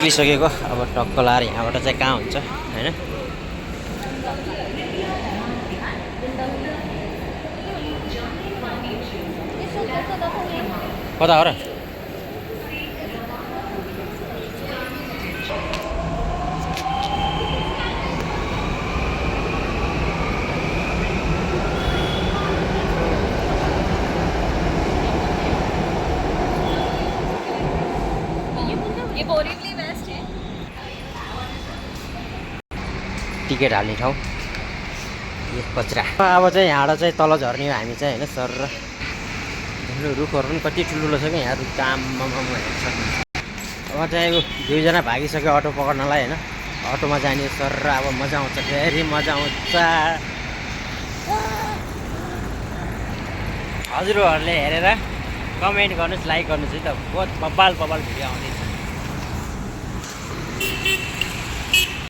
निस्किसकेको अब टक्क लाएर यहाँबाट चाहिँ कहाँ हुन्छ हैन कता हो र ये बोरीवली वेस्ट है टिकट हाल्ने ठाउँ यो कचरा अब चाहिँ यहाँबाट चाहिँ तल झर्ने हो हामी चाहिँ हैन सर रुखहरू पनि कति ठुल्ठुलो छ क्या यहाँ रुख आम्मामा हेर्छ अब चाहिँ दुईजना भागिसक्यो अटो पक्र्नलाई हैन अटोमा जाने सर अब मजा आउँछ फेरि मजा आउँछ हजुरहरूले हेरेर कमेन्ट गर्नुहोस् लाइक गर्नुहोस् है त बहुत बब्बाल भिडियो आउँदैछ